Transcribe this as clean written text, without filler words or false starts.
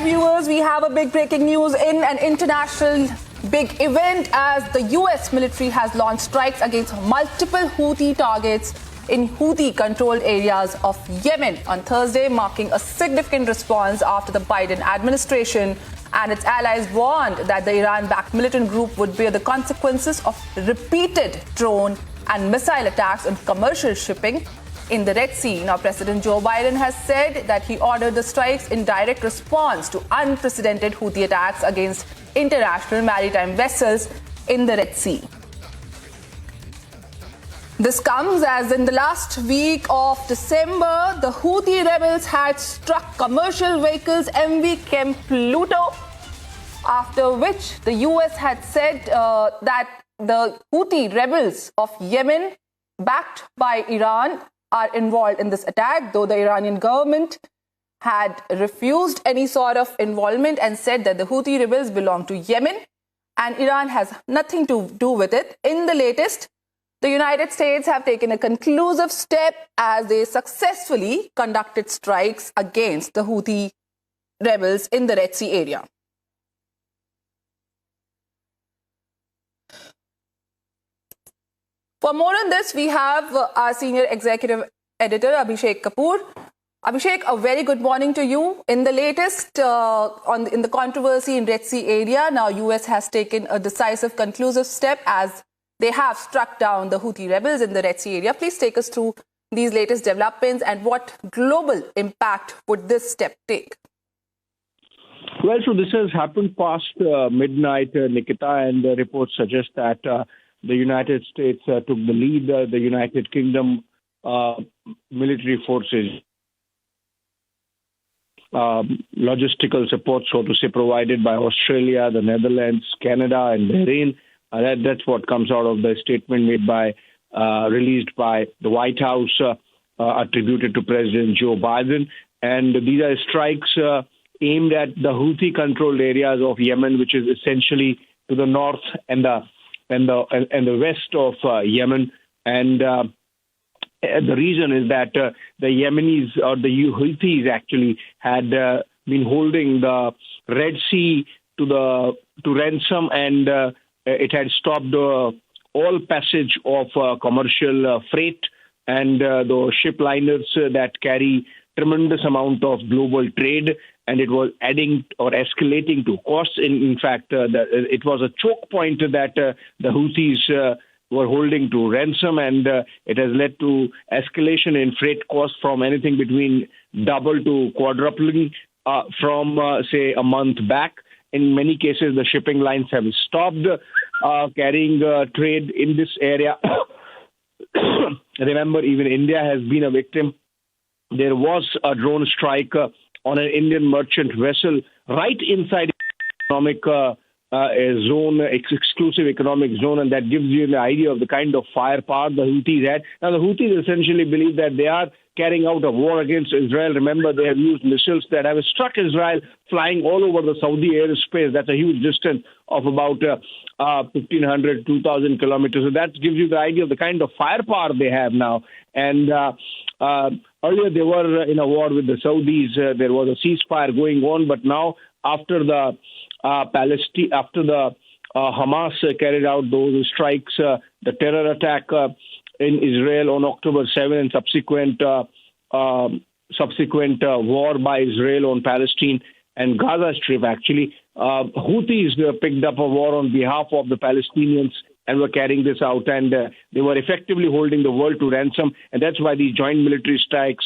viewers, we have a big breaking news in an international big event as the US military has launched strikes against multiple Houthi targets in Houthi-controlled areas of Yemen on Thursday, marking a significant response after the Biden administration and its allies warned that the Iran-backed militant group would bear the consequences of repeated drone and missile attacks on commercial shipping in the Red Sea. Now, President Joe Biden has said that he ordered the strikes in direct response to unprecedented Houthi attacks against international maritime vessels in the Red Sea. This comes as in the last week of December, the Houthi rebels had struck commercial vehicles MV Kem Pluto, after which the US had said that the Houthi rebels of Yemen, backed by Iran, are involved in this attack, though the Iranian government had refused any sort of involvement and said that the Houthi rebels belong to Yemen and Iran has nothing to do with it. In the latest, the United States have taken a conclusive step as they successfully conducted strikes against the Houthi rebels in the Red Sea area. For more on this, we have our senior executive editor, Abhishek Kapoor. Abhishek, a very good morning to you. In the latest, in the controversy in Red Sea area, now US has taken a decisive, conclusive step as they have struck down the Houthi rebels in the Red Sea area. Please take us through these latest developments and what global impact would this step take? Well, so this has happened past midnight, Nikita, and the reports suggest that the United States took the lead. The United Kingdom military forces, logistical support, so to say, provided by Australia, the Netherlands, Canada, and Bahrain. That's what comes out of the statement made by, released by the White House, attributed to President Joe Biden. And these are strikes aimed at the Houthi-controlled areas of Yemen, which is essentially to the north and the west of Yemen. And the reason is that the Yemenis, or the Houthis actually, had been holding the Red Sea to ransom, and it had stopped all passage of commercial freight and the ship liners that carry tremendous amount of global trade, and it was adding or escalating to costs. In fact, it was a choke point that the Houthis were holding to ransom, and it has led to escalation in freight costs from anything between double to quadrupling from, say, a month back. In many cases, the shipping lines have stopped carrying trade in this area. Remember, even India has been a victim. There was a drone strike on an Indian merchant vessel right inside economic zone, exclusive economic zone, and that gives you an idea of the kind of firepower the Houthis had. Now, the Houthis essentially believe that they are carrying out a war against Israel. Remember, they have used missiles that have struck Israel, flying all over the Saudi airspace. That's a huge distance of about 1,500, 2,000 kilometers. So that gives you the idea of the kind of firepower they have now. And earlier they were in a war with the Saudis. There was a ceasefire going on, but now after the Hamas carried out those strikes, the terror attack in Israel on October 7 and subsequent war by Israel on Palestine and Gaza Strip, actually, Houthis picked up a war on behalf of the Palestinians and were carrying this out, and they were effectively holding the world to ransom, and that's why these joint military strikes